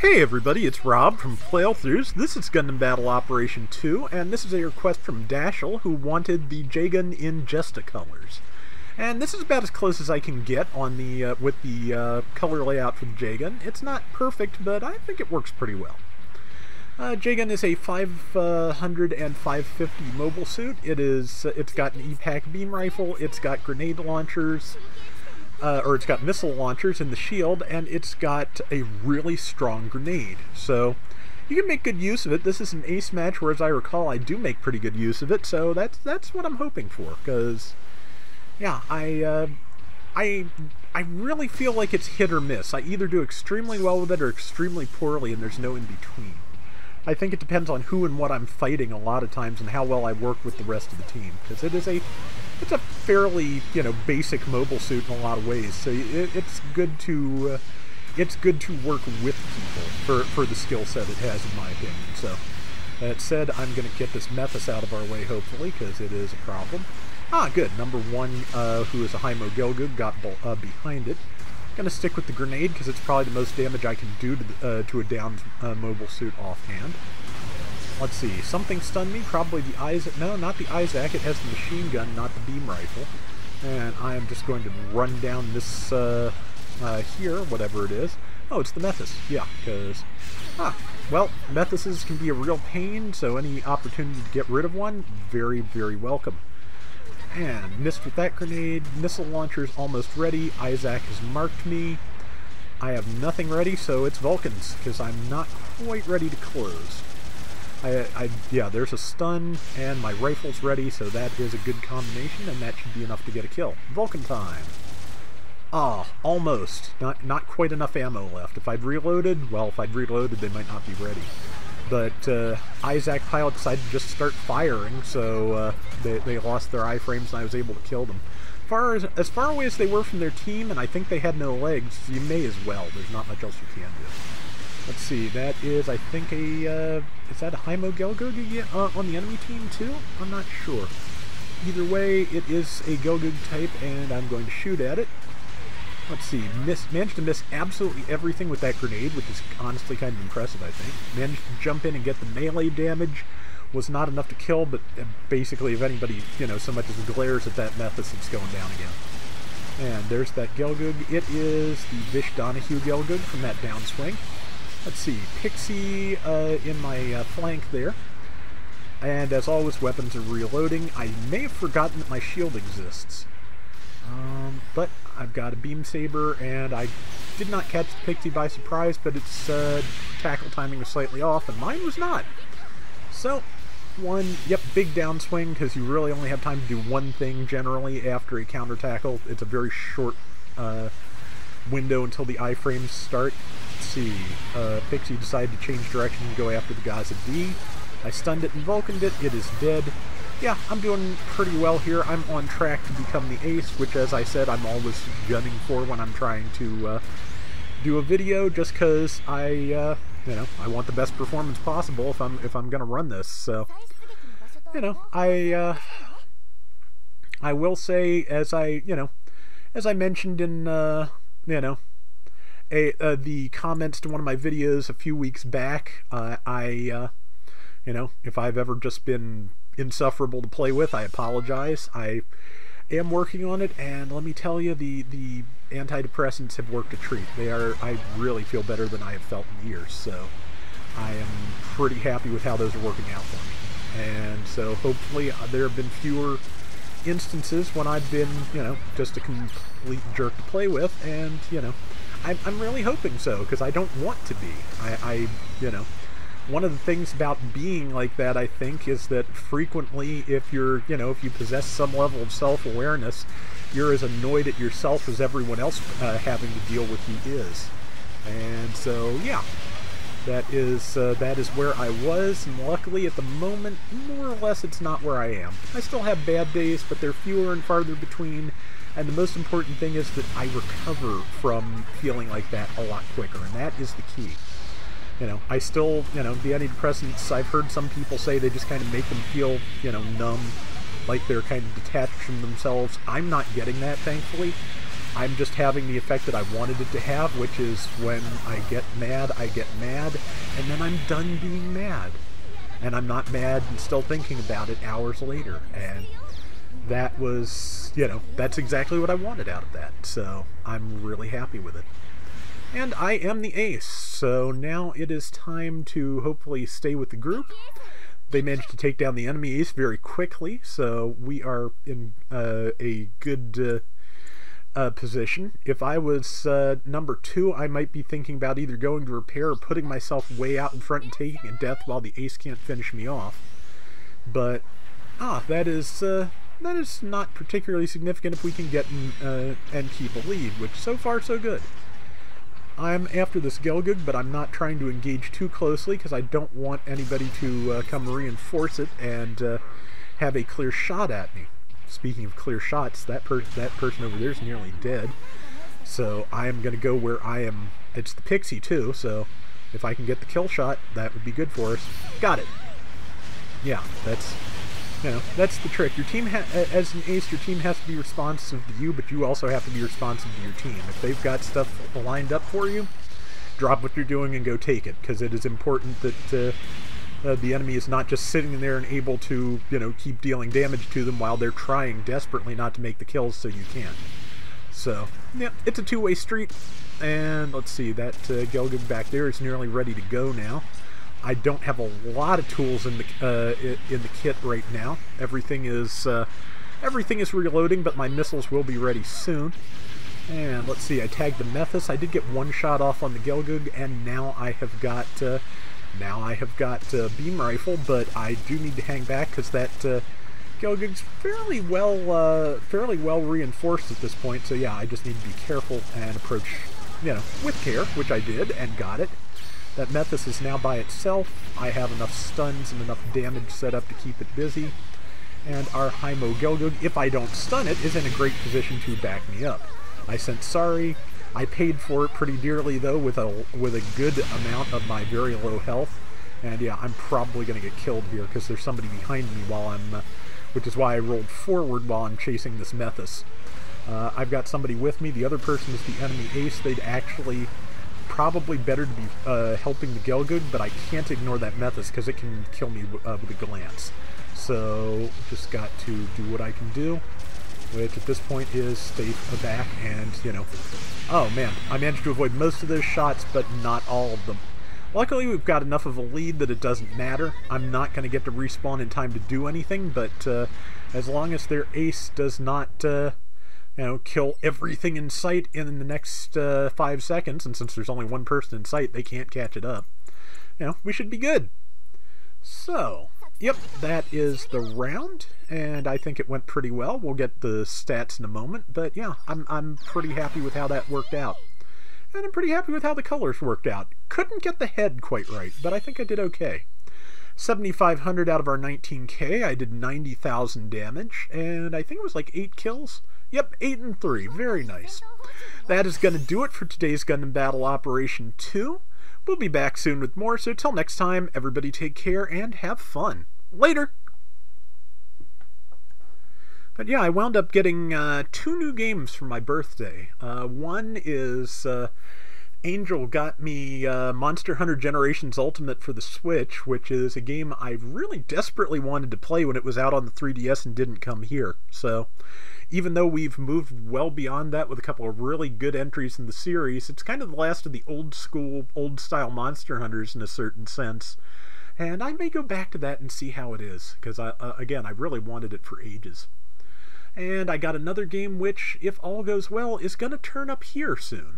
Hey everybody, it's Rob from Playthroughs. This is Gundam Battle Operation 2, and this is a request from Dashel, who wanted the J-Gun in Gesta colors. And this is about as close as I can get on the with the color layout for the J-Gun. It's not perfect, but I think it works pretty well. J-Gun is a 500 and 550 mobile suit. It's got an E-Pack beam rifle, it's got grenade launchers, or it's got missile launchers in the shield, and it's got a really strong grenade. So you can make good use of it. This is an ace match where, as I recall, I do make pretty good use of it. So that's what I'm hoping for. Because yeah, I really feel like it's hit or miss. I either do extremely well with it or extremely poorly, and there's no in between. I think it depends on who and what I'm fighting a lot of times, and how well I work with the rest of the team. Because it's a fairly, basic mobile suit in a lot of ways. So it's good to work with people for the skill set it has, in my opinion. So that said, I'm going to get this Methus out of our way, hopefully, because it is a problem. Ah, good. Number one, who is a Hymo Gelgoog, got behind it. Going to stick with the grenade because it's probably the most damage I can do to a downed mobile suit offhand. Let's see, something stunned me, probably the Isaac. No, not the Isaac, it has the machine gun, not the beam rifle. And I am just going to run down this here, whatever it is. Oh, it's the Methus, yeah, because, well, Methuses can be a real pain, so any opportunity to get rid of one, very, very welcome. And missed with that grenade, missile launcher's almost ready, Isaac has marked me. I have nothing ready, so it's Vulcans, because I'm not quite ready to close. Yeah, there's a stun, and my rifle's ready, so that is a good combination, and that should be enough to get a kill. Vulcan time! Ah, almost. Not quite enough ammo left. If I'd reloaded, they might not be ready. But Isaac pilot decided to just start firing, so they lost their iframes, and I was able to kill them. As far away as they were from their team, and I think they had no legs, you may as well. There's not much else you can do. Let's see, that is, I think, is that a Hymo Gelgoog on the enemy team, too? I'm not sure. Either way, it is a Gelgoog type, and I'm going to shoot at it. Let's see, managed to miss absolutely everything with that grenade, which is honestly kind of impressive, I think. Managed to jump in and get the melee damage. Was not enough to kill, but basically, if anybody, so much as glares at that Methus, it's going down again. And there's that Gelgoog. It is the Vish Donahue Gelgoog from that downswing. Let's see, Pixie in my flank there. And as always, weapons are reloading. I may have forgotten that my shield exists. But I've got a Beam Saber, and I did not catch the Pixie by surprise, but its tackle timing was slightly off, and mine was not. So, big downswing, because you really only have time to do one thing generally after a counter tackle. It's a very short window until the iframes start. Let's see, Pixie decided to change direction and go after the Gaza D. I stunned it and Vulcaned it. It is dead. Yeah, I'm doing pretty well here. I'm on track to become the ace, which, as I said, I'm always gunning for when I'm trying to do a video, just because I want the best performance possible if I'm gonna run this. So, I will say, as I mentioned in the comments to one of my videos a few weeks back, if I've ever just been insufferable to play with, I apologize. I am working on it, and let me tell you, the antidepressants have worked a treat. I really feel better than I have felt in years, so I am pretty happy with how those are working out for me. And so hopefully there have been fewer instances when I've been, just a complete jerk to play with, and, I'm really hoping so, because I don't want to be. One of the things about being like that, I think, is that frequently, if you possess some level of self-awareness, you're as annoyed at yourself as everyone else having to deal with you is. And so, yeah, that is where I was, and luckily at the moment, more or less, it's not where I am. I still have bad days, but they're fewer and farther between, and the most important thing is that I recover from feeling like that a lot quicker, and that is the key. I still, the antidepressants, I've heard some people say they just kind of make them feel, numb, like they're kind of detached from themselves. I'm not getting that, thankfully. I'm just having the effect that I wanted it to have, which is when I get mad, and then I'm done being mad. And I'm not mad and still thinking about it hours later. And that was, that's exactly what I wanted out of that. So I'm really happy with it. And I am the ace, so now it is time to hopefully stay with the group. They managed to take down the enemy ace very quickly, so we are in a good position. If I was number 2, I might be thinking about either going to repair or putting myself way out in front and taking a death while the ace can't finish me off. But, that is not particularly significant if we can get and keep a lead, which so far so good. I'm after this Gelgug, but I'm not trying to engage too closely because I don't want anybody to come reinforce it and have a clear shot at me. Speaking of clear shots, that person over there is nearly dead. So I am going to go where I am. It's the Pixie too, so if I can get the kill shot, that would be good for us. Got it. Yeah, that's the trick. Your team, as an ace, your team has to be responsive to you, but you also have to be responsive to your team. If they've got stuff lined up for you, drop what you're doing and go take it, because it is important that the enemy is not just sitting there and able to, keep dealing damage to them while they're trying desperately not to make the kills so you can. So, yeah, it's a two-way street, and let's see, that Gelgug back there is nearly ready to go now. I don't have a lot of tools in the kit right now. Everything is reloading, but my missiles will be ready soon. And let's see, I tagged the Methus. I did get one shot off on the Gelgug, and now I have got beam rifle, but I do need to hang back because that Gelgug's fairly well reinforced at this point. So yeah, I just need to be careful and approach, with care, which I did and got it. That Methus is now by itself. I have enough stuns and enough damage set up to keep it busy. And our Hymo Gelgug, if I don't stun it, is in a great position to back me up. I sent sorry. I paid for it pretty dearly, though, with a good amount of my very low health. And yeah, I'm probably going to get killed here because there's somebody behind me while I'm, which is why I rolled forward while I'm chasing this Methus. I've got somebody with me. The other person is the enemy ace. They'd actually probably better to be helping the Gelgug, but I can't ignore that Methus because it can kill me with a glance. So just got to do what I can do, which at this point is stay back and, oh man, I managed to avoid most of those shots, but not all of them. Luckily, we've got enough of a lead that it doesn't matter. I'm not going to get to respawn in time to do anything, but as long as their ace does not kill everything in sight in the next 5 seconds, and since there's only one person in sight, they can't catch it up. We should be good. So, yep, that is the round, and I think it went pretty well. We'll get the stats in a moment, but yeah, I'm pretty happy with how that worked out. And I'm pretty happy with how the colors worked out. Couldn't get the head quite right, but I think I did okay. 7,500 out of our 19k. I did 90,000 damage, and I think it was like 8 kills. Yep, 8 and 3. Very nice. That is going to do it for today's Gundam Battle Operation 2. We'll be back soon with more, so till next time, everybody take care and have fun. Later! But yeah, I wound up getting 2 new games for my birthday. One is Angel got me Monster Hunter Generations Ultimate for the Switch, which is a game I really desperately wanted to play when it was out on the 3DS and didn't come here. So, even though we've moved well beyond that with a couple of really good entries in the series, it's kind of the last of the old school, old-style Monster Hunters in a certain sense. And I may go back to that and see how it is, because, again, I really wanted it for ages. And I got another game which, if all goes well, is going to turn up here soon.